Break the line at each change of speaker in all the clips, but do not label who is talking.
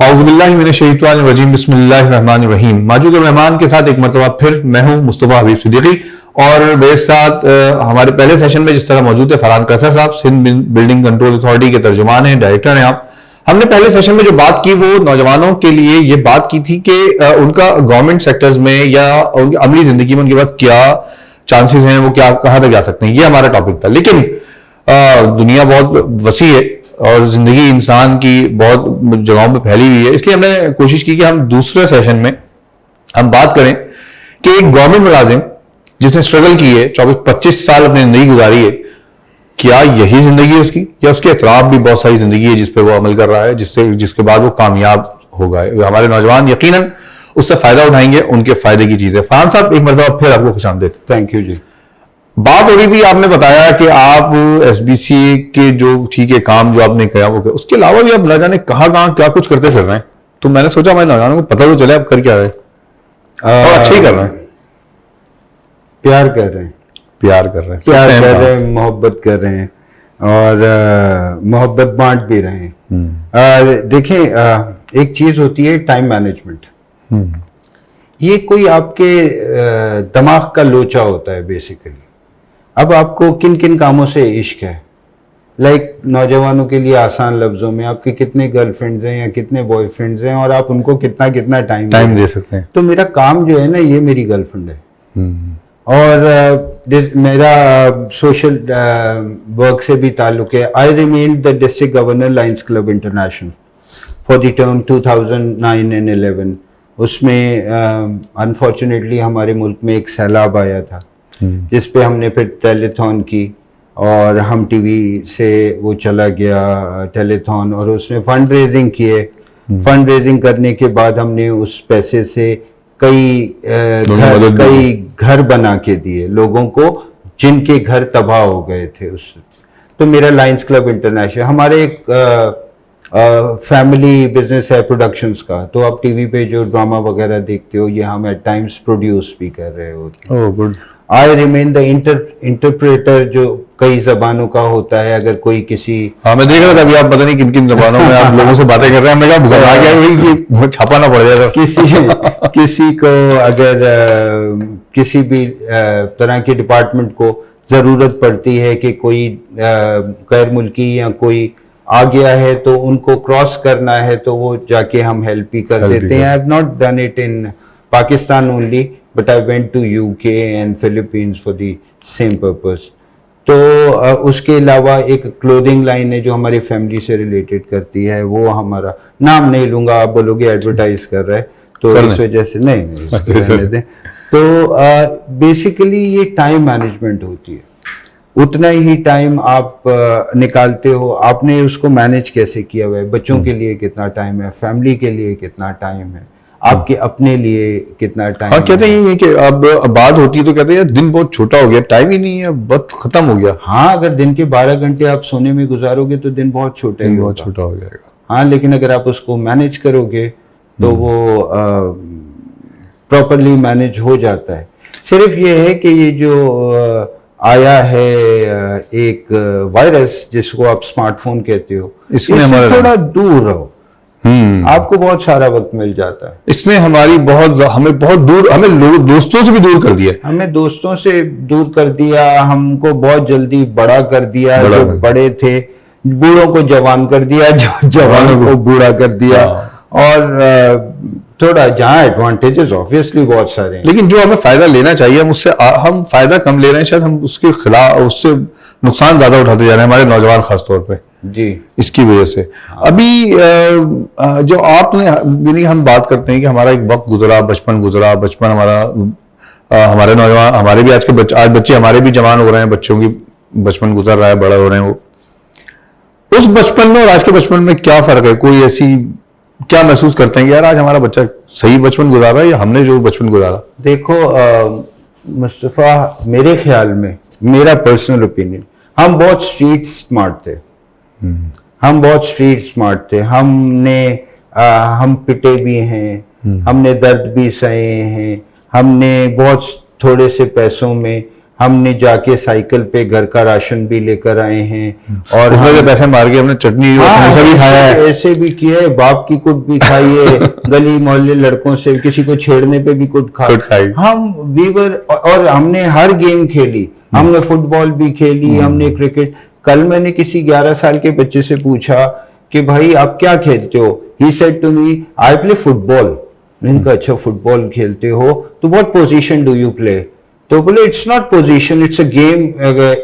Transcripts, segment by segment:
औज़ुबिल्लाहिमिनश्शैतानिर्रजीम बिस्मिल्लाहिर्रहमानिर्रहीम। मौजूद मेहमान के साथ एक मरतबा फिर मैं हूं मुस्तफ़ा हबीब सिद्दीकी और मेरे साथ हमारे पहले सेशन में जिस तरह मौजूद है फरहान कैसर साहब, सिंध बिल्डिंग कंट्रोल अथॉरिटी के तर्जुमान हैं, डायरेक्टर हैं आप। हमने पहले सेशन में जो बात की वो नौजवानों के लिए ये बात की थी कि उनका गवर्नमेंट सेक्टर्स में या उनकी अमली जिंदगी में उनके पास क्या चांसेस हैं, वो क्या कहां तक जा सकते हैं, ये हमारा टॉपिक था। लेकिन दुनिया बहुत वसी है और जिंदगी इंसान की बहुत जगहों पे फैली हुई है, इसलिए हमने कोशिश की कि हम दूसरे सेशन में हम बात करें कि एक गवर्नमेंट मुलाजिम जिसने स्ट्रगल की है, 24-25 साल अपनी जिंदगी गुजारी है, क्या यही जिंदगी है उसकी, या उसके अतराफ भी बहुत सारी जिंदगी है जिस पे वो अमल कर रहा है, जिसके बाद वो कामयाब होगा। हमारे नौजवान यकीनन उससे फायदा उठाएंगे, उनके फायदे की चीज है। फरहान साहब, एक मरतबा फिर आपको खुशामदीद।
थैंक यू जी।
बात हो रही थी, आपने बताया कि आप एसबीसी के जो ठीक है काम जो आपने किया वो, उसके अलावा भी आप न जाने कहाँ क्या कुछ करते फिर रहे हैं। तो मैंने सोचा हमारे नौजवानों को पता तो चले आप कर क्या रहे हैं, और अच्छा ही कर रहे हैं।
प्यार कर रहे हैं,
प्यार कर रहे हैं,
प्यार कर रहे हैं, मोहब्बत कर रहे हैं और मोहब्बत बांट भी रहे हैं। देखें, एक चीज होती है टाइम मैनेजमेंट। ये कोई आपके दिमाग का लोचा होता है बेसिकली। अब आपको किन किन कामों से इश्क है, लाइक नौजवानों के लिए आसान लफ्जों में आपके कितने गर्लफ्रेंड्स हैं या कितने बॉयफ्रेंड्स हैं और आप उनको कितना कितना टाइम
दे सकते हैं।
तो मेरा काम जो है ना, ये मेरी गर्लफ्रेंड है और मेरा सोशल वर्क से भी ताल्लुक है। I remain the district governor Lions club international for the term 2009 and 11। उसमें अनफॉर्चुनेटली हमारे मुल्क में एक सैलाब आया था जिस पे हमने फिर टेलीथॉन की और हम टीवी से वो चला गया टेलीथॉन, और उसमें फंड रेजिंग किए। फंड रेजिंग करने के बाद हमने उस पैसे से कई घर बना के दिए लोगों को जिनके घर तबाह हो गए थे उससे। तो मेरा लायंस क्लब इंटरनेशनल, हमारे एक फैमिली बिजनेस है प्रोडक्शंस का। तो आप टीवी पे जो ड्रामा वगैरह देखते हो, ये हम एट टाइम्स प्रोड्यूस भी कर रहे होते हैं।
Good.
I remain the interpreter, जो कई जबानों का होता है। अगर कोई किसी,
हाँ मैं देख रहा था अभी, आप पता नहीं किन किन जबानों में आप लोगों से बातें कर रहे हैं। मैं क्या छापा ना पड़ जाए
किसी को अगर किसी भी तरह के डिपार्टमेंट को जरूरत पड़ती है कि कोई गैर मुल्की या कोई आ गया है तो उनको क्रॉस करना है, तो वो जाके हम हेल्प भी कर देते हैं। I have not done it in Pakistan only, but I went to UK and Philippines for the same purpose. तो उसके अलावा एक क्लोथिंग लाइन है जो हमारी फैमिली से रिलेटेड करती है। वो हमारा नाम नहीं लूंगा, आप बोलोगे एडवर्टाइज कर रहा है, तो इस वजह से नहीं दें। तो बेसिकली ये टाइम मैनेजमेंट होती है। उतना ही टाइम आप निकालते हो, आपने उसको मैनेज कैसे किया हुआ है। बच्चों के लिए कितना टाइम है, फैमिली के लिए कितना टाइम है, आपके अपने लिए कितना टाइम।
हाँ, कहते हैं कि अब बात होती है तो कहते हैं दिन बहुत छोटा हो गया, टाइम ही नहीं है, वक्त खत्म हो गया।
हाँ, अगर दिन के 12 घंटे आप सोने में गुजारोगे तो दिन बहुत छोटा ही
बहुत छोटा हो जाएगा।
हाँ, लेकिन अगर आप उसको मैनेज करोगे तो वो प्रॉपरली मैनेज हो जाता है। सिर्फ ये है कि ये जो आया है एक वायरस जिसको आप स्मार्टफोन कहते हो, इससे थोड़ा दूर रहो। आपको बहुत सारा वक्त मिल जाता है।
इसने हमें बहुत दूर, हमें दोस्तों से भी दूर कर दिया।
हमें दोस्तों से दूर कर दिया, हमको बहुत जल्दी बड़ा कर दिया। जो बड़े थे, बूढ़ों को जवान कर दिया, जो जवानों को बूढ़ा कर दिया। और थोड़ा जहाँ एडवांटेजेस ऑब्वियसली बहुत सारे हैं,
लेकिन जो हमें फायदा लेना चाहिए हम फायदा कम ले रहे हैं। शायद हम उसके खिलाफ, उससे नुकसान ज्यादा उठाते जा रहे हैं, हमारे नौजवान खासतौर पे
जी, इसकी
वजह से। अभी जो आपने, हम बात करते हैं कि हमारा एक वक्त गुजरा, बचपन हमारा, हमारे नौजवान, हमारे भी आज बच्चे हमारे भी जवान हो रहे हैं, बच्चों की बचपन गुजर रहा है, बड़ा हो रहे हैं। वो उस बचपन में और आज के बचपन में क्या फर्क है? कोई ऐसी क्या महसूस करते हैं कि यार आज हमारा बच्चा सही बचपन गुजारा है या हमने जो बचपन गुजारा?
देखो मुस्तफा, मेरे ख्याल में, मेरा पर्सनल ओपिनियन, हम बहुत स्ट्रीट स्मार्ट थे। हम पिटे भी हैं, हमने दर्द भी सहे हैं, हमने बहुत थोड़े से पैसों में हमने जाके साइकिल पे घर का राशन भी लेकर आए हैं और
उसमें से पैसे मार के हमने चटनी और समोसा भी खाया है।
ऐसे भी किया है, बाप की कुट भी खाई है, गली मोहल्ले लड़कों से किसी को छेड़ने पे भी कुट खाई। हम वीवर और हमने हर गेम खेली, हमने फुटबॉल भी खेली, हमने क्रिकेट। कल मैंने किसी 11 साल के बच्चे से पूछा कि भाई आप क्या खेलते हो? He said to me I play football. मैंने कहा अच्छा फुटबॉल खेलते हो तो what position do you play? तो बोले it's not position, it's a game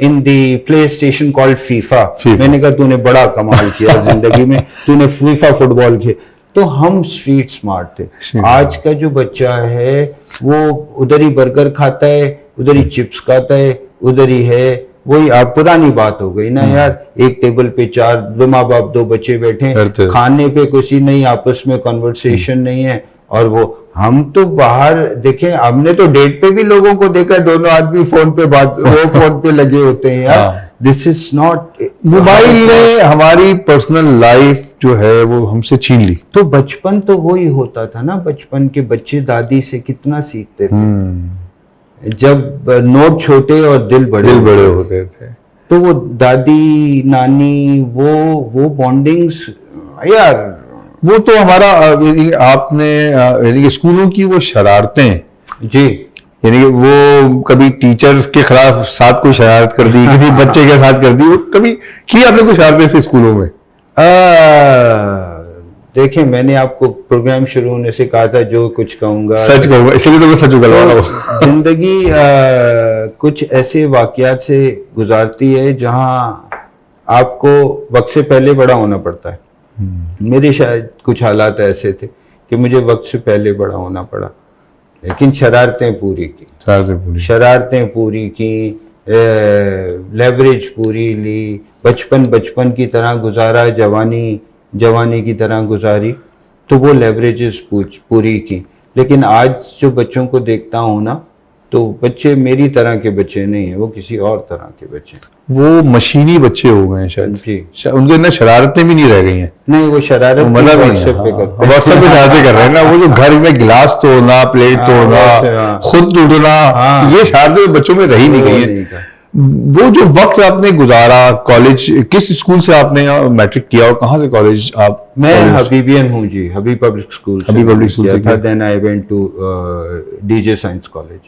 in the PlayStation called FIFA. मैंने कहा तूने बड़ा कमाल किया जिंदगी में, तूने फीफा फुटबॉल खेल। तो हम स्ट्रीट स्मार्ट थे। आज का जो बच्चा है वो उधर ही बर्गर खाता है, उधर ही चिप्स खाता है, उधर ही है। वही आप पुरानी बात हो गई ना यार, एक टेबल पे 4 दो माँ बाप 2 बच्चे बैठे, खाने पे कुछ नहीं, आपस में कन्वर्सेशन नहीं है। और वो हम तो बाहर देखें, हमने तो डेट पे भी लोगों को देखा, दोनों आदमी फोन पे बात वो फोन पे लगे होते हैं यार। दिस इज नॉट,
मोबाइल ने हमारी पर्सनल लाइफ जो है वो हमसे छीन ली।
तो बचपन तो वही होता था ना, बचपन के बच्चे दादी से कितना सीखते थे। जब नोट छोटे और दिल बड़े
होते थे
तो वो दादी नानी वो बॉन्डिंग्स यार,
वो तो हमारा आपने यानी कि स्कूलों की वो शरारतें
जी,
यानी कि वो कभी टीचर्स के खिलाफ साथ कोई शरारत कर दी, किसी बच्चे के साथ कर दी, वो कभी की आपने कोई शरारतें से स्कूलों में?
देखें मैंने आपको प्रोग्राम शुरू होने से कहा था जो कुछ कहूंगा
सच कहूंगा, इसलिए तो मैं सच उगलवा रहा हूं।
जिंदगी कुछ ऐसे वाकयात से गुजारती है जहां आपको वक्त से पहले बड़ा होना पड़ता है। मेरे शायद कुछ हालात ऐसे थे कि मुझे वक्त से पहले बड़ा होना पड़ा, लेकिन शरारतें पूरी की, शरारतें पूरी की, लेवरेज पूरी ली, बचपन की तरह गुजारा, जवानी की तरह गुजारी, तो वो लेवरेजेस पूरी की। लेकिन आज जो बच्चों को देखता हूँ ना, तो बच्चे मेरी तरह के बच्चे नहीं है, वो किसी और तरह के बच्चे,
वो मशीनी बच्चे हो गए हैं शायद जी। उनके अंदर शरारतें भी नहीं रह गई हैं।
नहीं, वो शरारत
मतलब व्हाट्सएप पे शरारतें कर रहे हैं ना, वो जो घर में गिलास तोड़ना, प्लेट तोड़ना, खुद टूटना, ये शरारतें बच्चों में रही नहीं गई है। वो जो वक्त आपने गुजारा, कॉलेज किस स्कूल से आपने मैट्रिक किया और कहाँ से कॉलेज आप?
मैं हबीबियन हूँ जी, हबीब पब्लिक स्कूल से था। Then I went to DJ science college,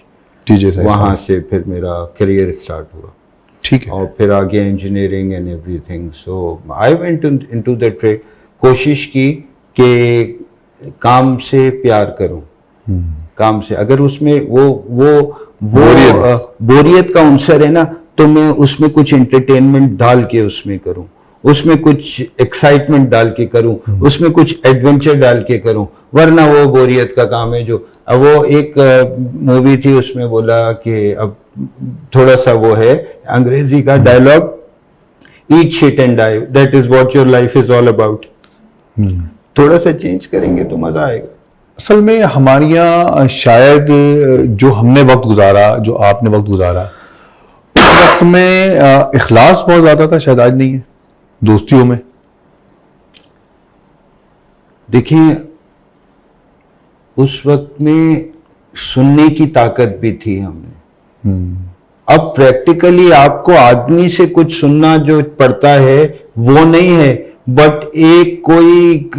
वहां से फिर मेरा करियर स्टार्ट हुआ।
ठीक है।
और फिर आगे engineering and everything. So I went into the trade. कोशिश की कि काम से प्यार करूं, काम से अगर उसमें वो बोरियत का अंसर है ना, तो मैं उसमें कुछ एंटरटेनमेंट डाल के उसमें करूं, उसमें कुछ एक्साइटमेंट डाल के करूं, उसमें कुछ एडवेंचर डाल के करूं, वरना वो बोरियत का काम है। जो वो एक मूवी थी, उसमें बोला कि अब थोड़ा सा वो है अंग्रेजी का dialogue, eat shit and die, that is what your life is all about. थोड़ा सा चेंज करेंगे तो मजा आएगा।
असल में हमारे यहाँ शायद जो हमने वक्त गुजारा, जो आपने वक्त गुजारा, उस वक्त में इखलास बहुत ज्यादा था, शायद आज नहीं है दोस्तियों में।
देखिए उस वक्त में सुनने की ताकत भी थी हमने। अब प्रैक्टिकली आपको आदमी से कुछ सुनना जो पड़ता है वो नहीं है, बट एक कोई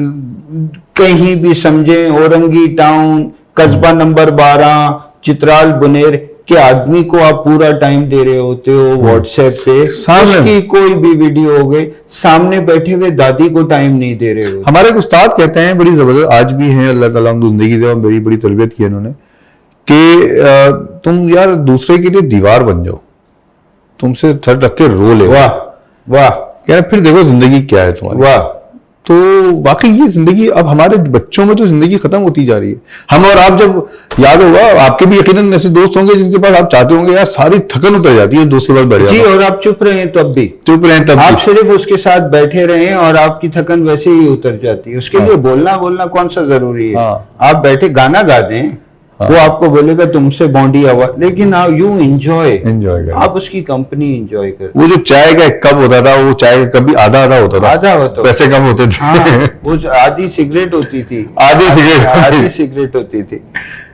कहीं भी समझे औरंगी टाउन, कस्बा नंबर 12, चित्राल बुनेर के आदमी को आप पूरा टाइम दे रहे होते हो व्हाट्सएप पे, उसकी कोई भी वीडियो हो गई, सामने बैठे हुए दादी को टाइम नहीं दे रहे हो।
हमारे उस्ताद कहते हैं, बड़ी जबरदस्त आज भी हैं, अल्लाह ताला जिंदगी दे, बड़ी बड़ी तरबियत की इन्होंने, कि तुम यार दूसरे के लिए दीवार बन जाओ, तुमसे सर रख के रो ले।
वाह वाह
यार, फिर देखो जिंदगी क्या है तुम्हारी।
वाह।
तो वाकई ये जिंदगी, अब हमारे बच्चों में तो जिंदगी खत्म होती जा रही है। हम और आप, जब याद होगा आपके भी यकीनन ऐसे दोस्त होंगे जिनके पास आप चाहते होंगे यार सारी थकन उतर जाती है दोस्त के पास बैठ जाओ
जी, और आप चुप रहे तब भी,
चुप रहे तब
आप सिर्फ उसके साथ बैठे रहे और आपकी थकन वैसे ही उतर जाती है। उसके लिए बोलना कौन सा जरूरी है? आप बैठे गाना गा दें, वो आपको बोलेगा तुमसे बॉन्डी आवाज, लेकिन आप यू एंजॉय आप उसकी कंपनी एंजॉय कर।
वो जो चाय का एक कप होता था, वो चाय का कभी आधा होता था, पैसे कम होते थे।
वो आधी सिगरेट होती थी,
आधी सिगरेट
होती थी।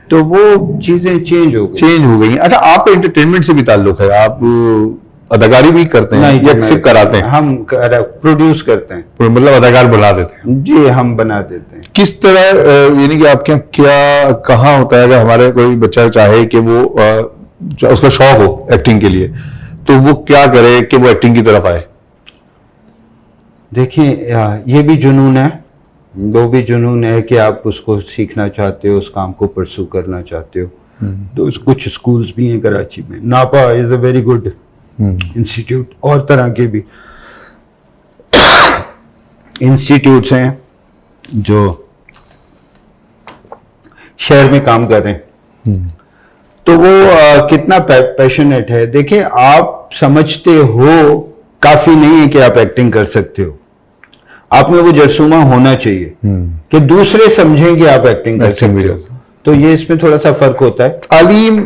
तो वो चीजें चेंज हो गई।
अच्छा, आप एंटरटेनमेंट से भी ताल्लुक है, आप अदाकारी भी करते हैं या सिर्फ कराते हैं?
हम प्रोड्यूस करते हैं,
मतलब अदाकार बना देते हैं?
जी, हम बना देते हैं।
किस तरह, यानी कि आपके यहाँ क्या कहाँ होता है अगर हमारे कोई बच्चा चाहे कि वो उसका शौक हो एक्टिंग के लिए, तो वो क्या करे कि वो एक्टिंग की तरफ आए?
देखिए, ये भी जुनून है, वो भी जुनून है कि आप उसको सीखना चाहते हो, उस काम को परसू करना चाहते हो। तो कुछ स्कूल्स भी हैं कराची में, नापा is a very good institute, और तरह के भी इंस्टीट्यूट्स हैं जो शहर में काम कर रहे हैं। तो वो कितना पैशनेट है। देखिए, आप समझते हो काफी नहीं है कि आप एक्टिंग कर सकते हो, आप में वो जरसूमा होना चाहिए कि दूसरे समझें कि आप एक्टिंग कर सकते हो। तो ये इसमें थोड़ा सा फर्क होता है।
तालीम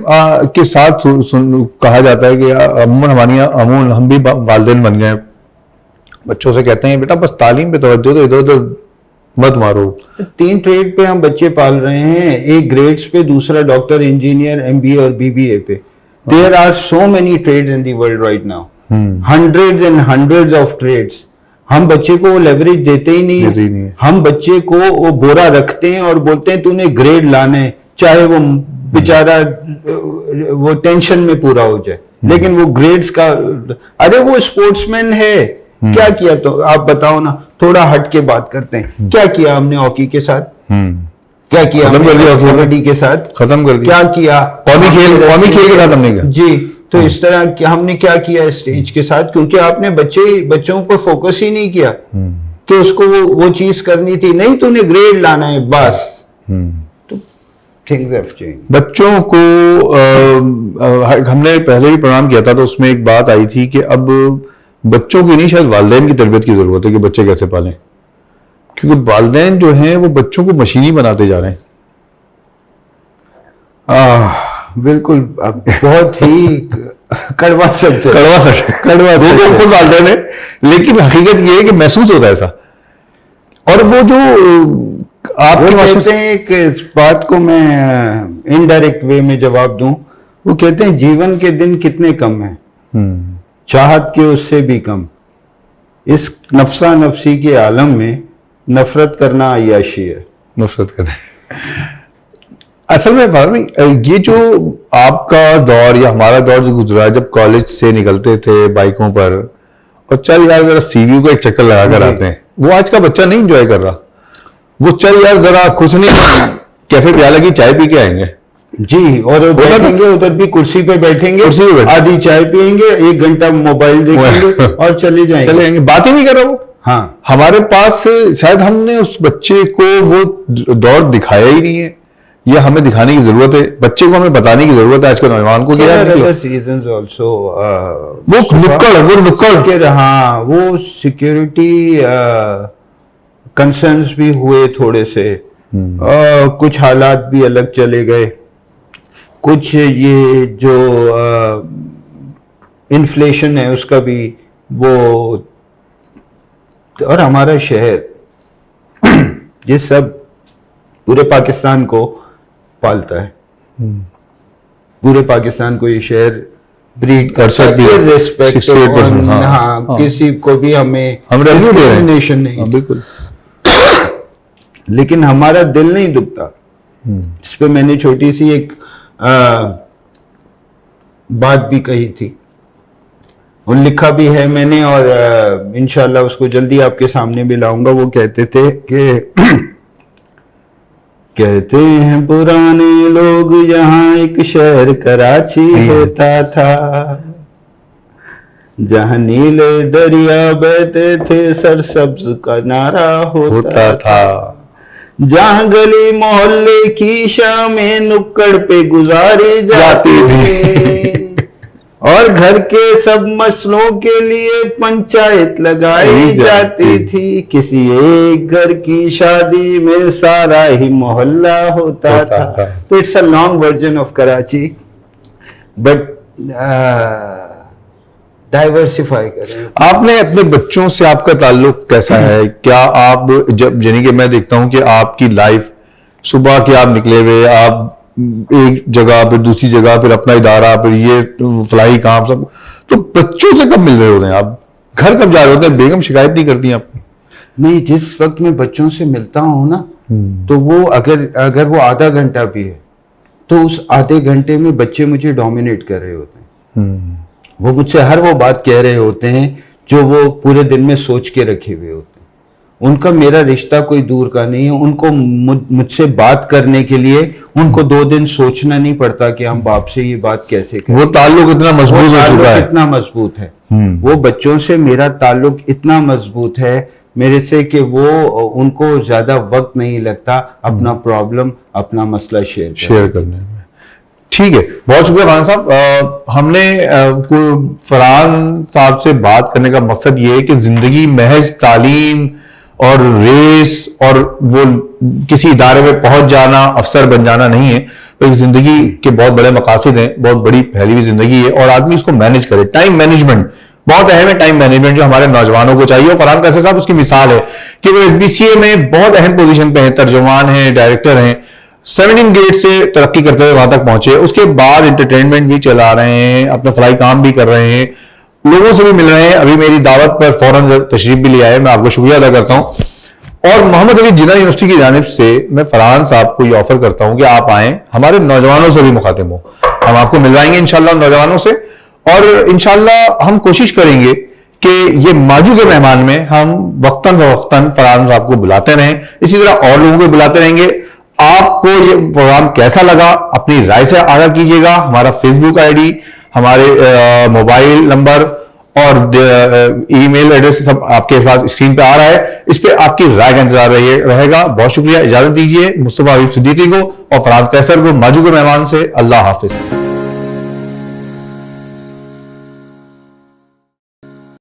के साथ कहा जाता है कि अमूमन हम भी वालिदैन बन गए, बच्चों से कहते हैं बेटा बस तालीम पे तवज्जो दो, इधर उधर मत मारो।
3 ट्रेड पे हम बच्चे पाल रहे हैं, एक ग्रेड्स पे, दूसरा डॉक्टर, इंजीनियर, MBA और BBA पे। There are so many trades in the world right now, hundreds and hundreds of trades. हम बच्चे को वो लेवरेज देते ही नहीं है। हम बच्चे को वो बोरा रखते हैं और बोलते हैं तूने ग्रेड लाने, चाहे वो बेचारा वो टेंशन में पूरा हो जाए, लेकिन वो ग्रेड्स का, अरे वो स्पोर्ट्समैन है, क्या किया? तो आप बताओ ना, थोड़ा हट के बात करते हैं। क्या किया हमने हॉकी के साथ? क्या किया कबड्डी के साथ?
खत्म कर दिया।
क्या किया
कौमी खेल के साथ हमने किया
जी। तो इस तरह हमने क्या किया स्टेज के साथ? क्योंकि आपने बच्चों पर फोकस ही नहीं किया कि उसको वो चीज करनी थी, नहीं तूने ग्रेड लाना है बस। तो थिंग्स हैव चेंज।
बच्चों को हमने पहले भी प्रोग्राम किया था, तो उसमें एक बात आई थी कि अब बच्चों की नहीं, शायद वालिदैन की तरबियत की जरूरत है कि बच्चे कैसे पालें, क्योंकि वालिदैन जो हैं वो बच्चों को मशीनी बनाते जा रहे हैं।
बिल्कुल, बहुत ही कड़वा सच
वालिदैन है, लेकिन हकीकत ये है कि महसूस होता है ऐसा। और वो जो आपके
कहते हैं, एक इस बात को मैं इनडायरेक्ट वे में जवाब दूं, वो कहते हैं जीवन के दिन कितने कम हैं, चाहत के उससे भी कम। इस नफसा नफसी के आलम में नफरत करना अय्याशी है।
नफरत करना असल में फारूक भाई, ये जो आपका दौर या हमारा दौर जो गुजरा, जब कॉलेज से निकलते थे बाइकों पर और चल यार जरा सीवी को एक चक्कर लगा कर आते हैं, वो आज का बच्चा नहीं एंजॉय कर रहा। वो चल यार जरा कुछ नहीं, कैफे प्याला की चाय पी के आएंगे
जी, और बैठेंगे उधर भी कुर्सी पे बैठेंगे, आधी चाय पियेंगे, 1 घंटा मोबाइल देखेंगे और चले जाएंगे,
बात ही नहीं कर रहा वो।
हाँ,
हमारे पास शायद हमने उस बच्चे को वो दौर दिखाया ही नहीं है, ये हमें दिखाने की जरूरत है, बच्चे को हमें बताने की जरूरत है आज के नौजवान को।
हाँ, वो सिक्योरिटी कंसर्न्स भी हुए थोड़े से, कुछ हालात भी अलग चले गए, कुछ ये जो इन्फ्लेशन है उसका भी वो, और हमारा शहर ये सब पूरे पाकिस्तान को पालता है, पूरे पाकिस्तान को ये शहर ब्रीड करता है, रिस्पेक्ट। हाँ, किसी को भी हम डिस्क्रिमिनेशन नहीं,
बिल्कुल।
लेकिन हमारा दिल नहीं दुखता। इस पे मैंने छोटी सी एक बात भी कही थी और लिखा भी है मैंने, और इंशाल्लाह उसको जल्दी आपके सामने भी लाऊंगा। वो कहते थे कि कहते हैं पुराने लोग यहाँ एक शहर कराची होता था, जहाँ नीले दरिया बहते थे, सरसब्ज का नारा होता था, जहाँ गली मोहल्ले की शामें नुक्कड़ पे गुजारी जाती थी, और घर के सब मसलों के लिए पंचायत लगाई जाती थी। किसी एक घर की शादी में सारा ही मोहल्ला होता था। तो it's a long version of Karachi, but diversify करें।
आपने अपने बच्चों से आपका ताल्लुक कैसा है? क्या आप जब, यानी कि मैं देखता हूं कि आपकी लाइफ सुबह के आप निकले हुए, आप एक जगह फिर दूसरी जगह फिर अपना इदारा फिर ये फलाई काम सब, तो बच्चों से कब मिल रहे होते हैं आप, घर कब जा रहे होते हैं? बेगम शिकायत नहीं करती आपको?
नहीं, जिस वक्त मैं बच्चों से मिलता हूँ ना, तो वो अगर वो आधा घंटा भी है तो उस आधे घंटे में बच्चे मुझे डोमिनेट कर रहे होते हैं। वो मुझसे हर वो बात कह रहे होते हैं जो वो पूरे दिन में सोच के रखे हुए होते हैं। उनका मेरा रिश्ता कोई दूर का नहीं है। उनको मुझसे बात करने के लिए उनको 2 दिन सोचना नहीं पड़ता कि हम बाप से ये बात कैसे करें।
वो ताल्लुक इतना मजबूत हो चुका है,
इतना मजबूत है। वो बच्चों से मेरा ताल्लुक इतना मजबूत है मेरे से कि वो उनको ज्यादा वक्त नहीं लगता अपना प्रॉब्लम, अपना मसला शेयर
करने में। ठीक है, बहुत शुक्रिया फरहान साहब। हमने फरहान साहब से बात करने का मकसद ये है कि जिंदगी महज तालीम और रेस और वो किसी इदारे में पहुंच जाना, अफसर बन जाना नहीं है, बल्कि जिंदगी के बहुत बड़े मकासद हैं, बहुत बड़ी फैली हुई जिंदगी है और आदमी इसको मैनेज करे। टाइम मैनेजमेंट बहुत अहम है, टाइम मैनेजमेंट जो हमारे नौजवानों को चाहिए। और फरहान कैसर साहब उसकी मिसाल है कि वो SBCA में बहुत अहम पोजीशन पे हैं, तर्जुमान हैं, डायरेक्टर हैं, 17 ग्रेड से तरक्की करते हुए वहां तक पहुंचे। उसके बाद एंटरटेनमेंट भी चला रहे हैं, अपना फलाई काम भी कर रहे हैं, लोगों से भी मिल रहे हैं। अभी मेरी दावत पर फौरन तशरीफ भी ले आए, मैं आपको शुक्रिया अदा करता हूं। और मोहम्मद अली जिन्ना यूनिवर्सिटी की जानिब से मैं फरहान साहब को ये ऑफर करता हूं कि आप आए, हमारे नौजवानों से भी मुखातिब हो, हम आपको मिलवाएंगे इंशाल्लाह नौजवानों से। और इंशाल्लाह हम कोशिश करेंगे कि ये माजू के मेहमान में हम वक्तन फवक्तन फरहान साहब को बुलाते रहें, इसी तरह और लोगों को बुलाते रहेंगे। आपको ये प्रोग्राम कैसा लगा अपनी राय से आगाह कीजिएगा। हमारा फेसबुक आईडी, हमारे मोबाइल नंबर और ईमेल एड्रेस सब आपके पास स्क्रीन पे आ रहा है, इस पे आपकी राय का इंतजार रहेगा। बहुत शुक्रिया, इजाजत दीजिए मुस्तफा हबीब सिद्दीकी को और फरहान कैसर को माजू के मेहमान से। अल्लाह हाफिज।